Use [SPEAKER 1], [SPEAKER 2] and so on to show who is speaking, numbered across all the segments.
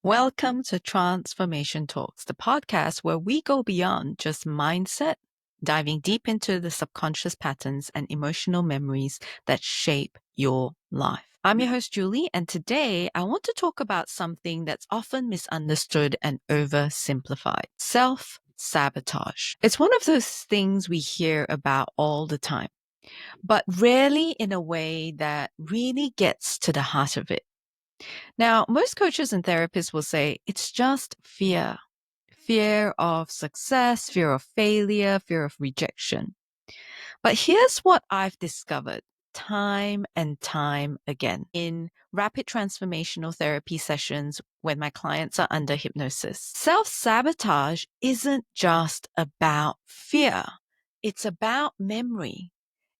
[SPEAKER 1] Welcome to Transformation Talks, the podcast where we go beyond just mindset, diving deep into the subconscious patterns and emotional memories that shape your life. I'm your host, Julie, and today I want to talk about something that's often misunderstood and oversimplified: self-sabotage. It's one of those things we hear about all the time, but rarely in a way that really gets to the heart of it. Now, most coaches and therapists will say it's just fear: fear of success, fear of failure, fear of rejection. But here's what I've discovered time and time again in rapid transformational therapy sessions when my clients are under hypnosis. Self-sabotage isn't just about fear. It's about memory.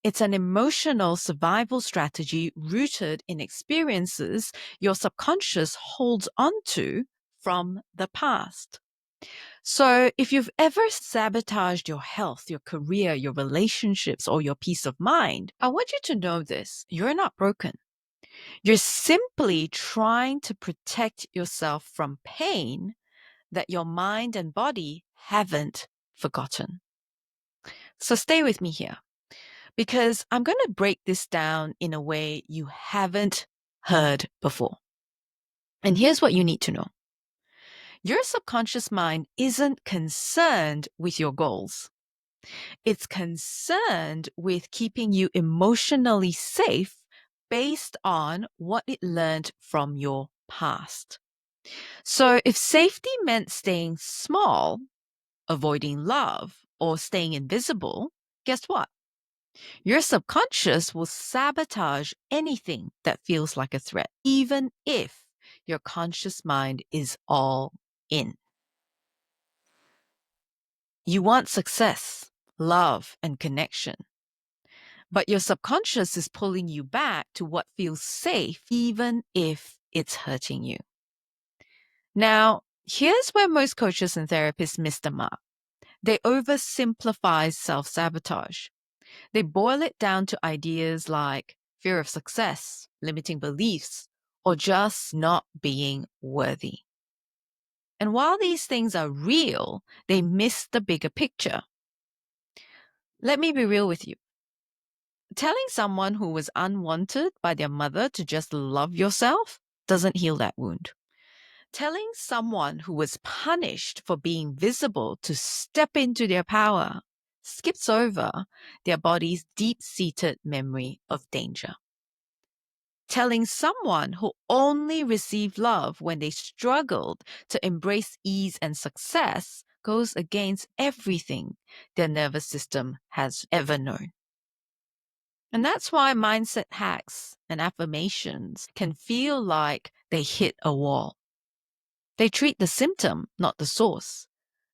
[SPEAKER 1] It's an emotional survival strategy rooted in experiences your subconscious holds onto from the past. So if you've ever sabotaged your health, your career, your relationships, or your peace of mind, I want you to know this: you're not broken. You're simply trying to protect yourself from pain that your mind and body haven't forgotten. So stay with me here, because I'm going to break this down in a way you haven't heard before. And here's what you need to know. Your subconscious mind isn't concerned with your goals. It's concerned with keeping you emotionally safe based on what it learned from your past. So if safety meant staying small, avoiding love, or staying invisible, guess what? Your subconscious will sabotage anything that feels like a threat, even if your conscious mind is all in. You want success, love, and connection, but your subconscious is pulling you back to what feels safe, even if it's hurting you. Now, here's where most coaches and therapists miss the mark. They oversimplify self-sabotage. They boil it down to ideas like fear of success, limiting beliefs, or just not being worthy. And while these things are real, they miss the bigger picture. Let me be real with you. Telling someone who was unwanted by their mother to just love yourself doesn't heal that wound. Telling someone who was punished for being visible to step into their power skips over their body's deep-seated memory of danger. Telling someone who only received love when they struggled to embrace ease and success goes against everything their nervous system has ever known. And that's why mindset hacks and affirmations can feel like they hit a wall. They treat the symptom, not the source.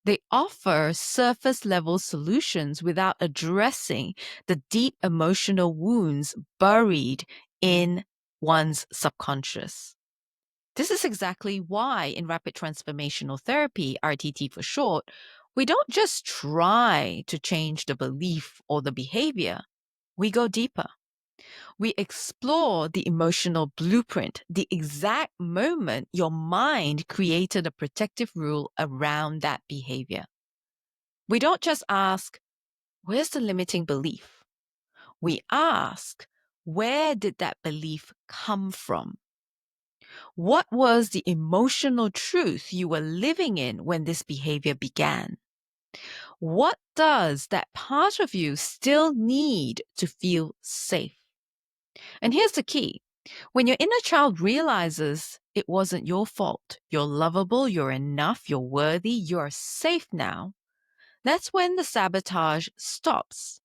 [SPEAKER 1] They offer surface level solutions without addressing the deep emotional wounds buried in one's subconscious. This is exactly why in rapid transformational therapy, RTT for short, we don't just try to change the belief or the behavior. We go deeper. We explore the emotional blueprint, the exact moment your mind created a protective rule around that behavior. We don't just ask, where's the limiting belief? We ask, where did that belief come from? What was the emotional truth you were living in when this behavior began? What does that part of you still need to feel safe? And here's the key. When your inner child realizes it wasn't your fault, you're lovable, you're enough, you're worthy, you're safe now, that's when the sabotage stops.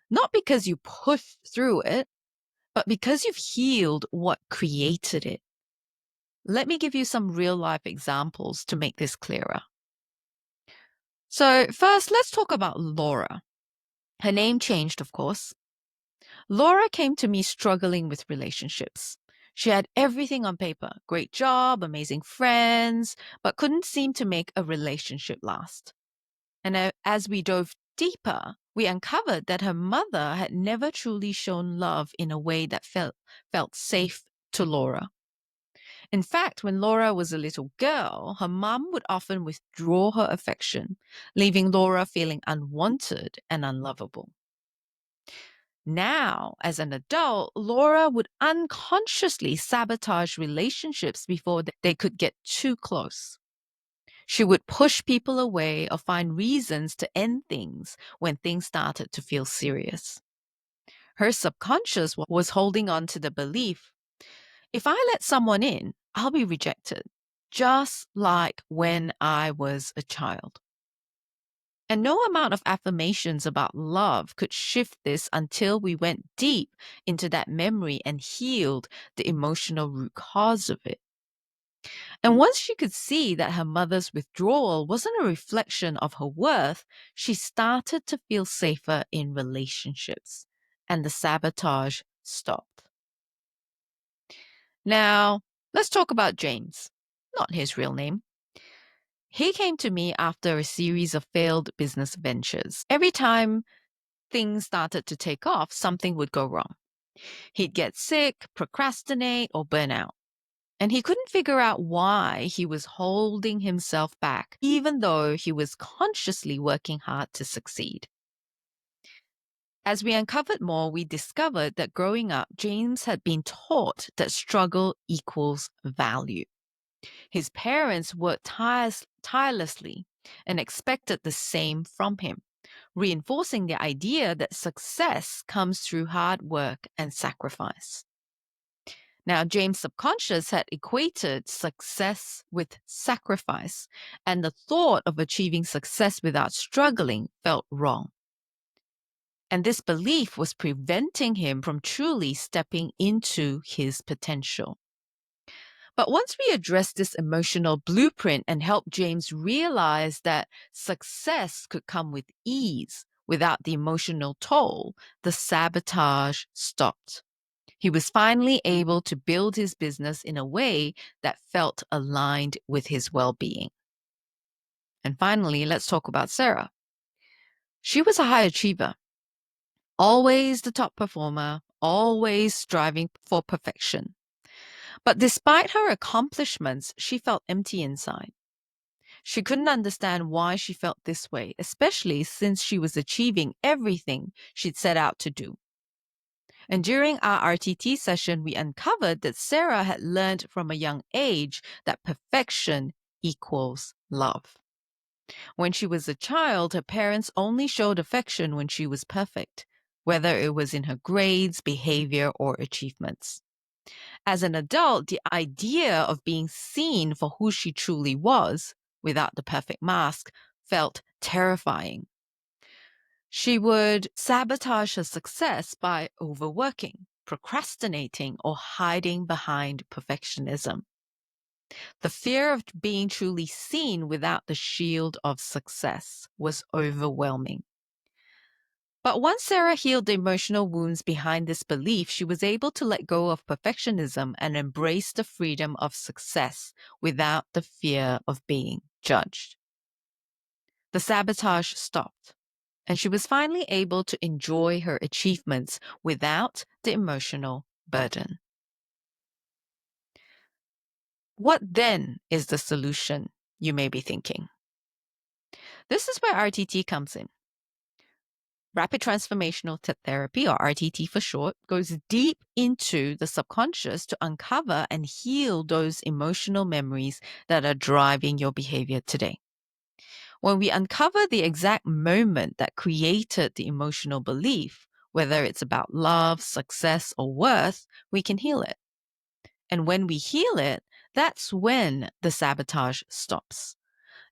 [SPEAKER 1] Not because you pushed through it, but because you've healed what created it. Let me give you some real life examples to make this clearer. So first, let's talk about Laura. Her name changed, of course. Laura came to me struggling with relationships. She had everything on paper: great job, amazing friends, but couldn't seem to make a relationship last. And as we dove deeper, we uncovered that her mother had never truly shown love in a way that felt safe to Laura. In fact, when Laura was a little girl, her mum would often withdraw her affection, leaving Laura feeling unwanted and unlovable. Now, as an adult, Laura would unconsciously sabotage relationships before they could get too close. She would push people away or find reasons to end things when things started to feel serious. Her subconscious was holding on to the belief, if I let someone in, I'll be rejected, just like when I was a child. And no amount of affirmations about love could shift this until we went deep into that memory and healed the emotional root cause of it. And once she could see that her mother's withdrawal wasn't a reflection of her worth, she started to feel safer in relationships, and the sabotage stopped. Now, let's talk about James, not his real name. He came to me after a series of failed business ventures. Every time things started to take off, something would go wrong. He'd get sick, procrastinate, or burn out. And he couldn't figure out why he was holding himself back, even though he was consciously working hard to succeed. As we uncovered more, we discovered that growing up, James had been taught that struggle equals value. His parents worked tirelessly and expected the same from him, reinforcing the idea that success comes through hard work and sacrifice. Now, James' subconscious had equated success with sacrifice, and the thought of achieving success without struggling felt wrong. And this belief was preventing him from truly stepping into his potential. But once we addressed this emotional blueprint and helped James realize that success could come with ease without the emotional toll, the sabotage stopped. He was finally able to build his business in a way that felt aligned with his well-being. And finally, let's talk about Sarah. She was a high achiever, always the top performer, always striving for perfection. But despite her accomplishments, she felt empty inside. She couldn't understand why she felt this way, especially since she was achieving everything she'd set out to do. And during our RTT session, we uncovered that Sarah had learned from a young age that perfection equals love. When she was a child, her parents only showed affection when she was perfect, whether it was in her grades, behavior, or achievements. As an adult, the idea of being seen for who she truly was, without the perfect mask, felt terrifying. She would sabotage her success by overworking, procrastinating, or hiding behind perfectionism. The fear of being truly seen without the shield of success was overwhelming. But once Sarah healed the emotional wounds behind this belief, she was able to let go of perfectionism and embrace the freedom of success without the fear of being judged. The sabotage stopped, and she was finally able to enjoy her achievements without the emotional burden. What then is the solution, you may be thinking? This is where RTT comes in. Rapid Transformational Therapy, or RTT for short, goes deep into the subconscious to uncover and heal those emotional memories that are driving your behavior today. When we uncover the exact moment that created the emotional belief, whether it's about love, success, or worth, we can heal it. And when we heal it, that's when the sabotage stops.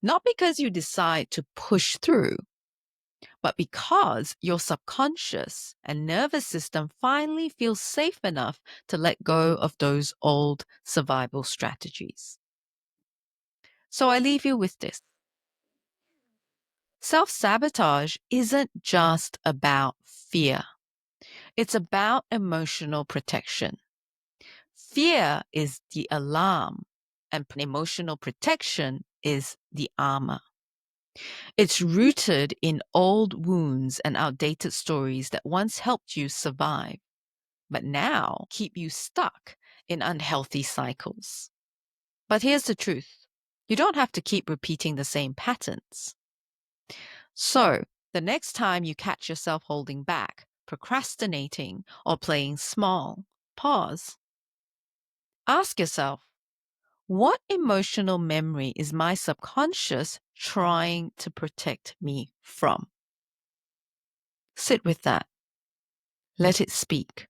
[SPEAKER 1] Not because you decide to push through, but because your subconscious and nervous system finally feels safe enough to let go of those old survival strategies. So I leave you with this. Self-sabotage isn't just about fear. It's about emotional protection. Fear is the alarm, and emotional protection is the armor. It's rooted in old wounds and outdated stories that once helped you survive, but now keep you stuck in unhealthy cycles. But here's the truth. You don't have to keep repeating the same patterns. So, the next time you catch yourself holding back, procrastinating, or playing small, pause. Ask yourself, what emotional memory is my subconscious trying to protect me from? Sit with that. Let it speak.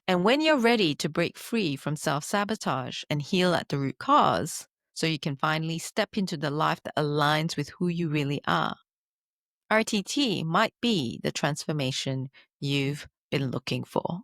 [SPEAKER 1] And when you're ready to break free from self-sabotage and heal at the root cause, so you can finally step into the life that aligns with who you really are, RTT might be the transformation you've been looking for.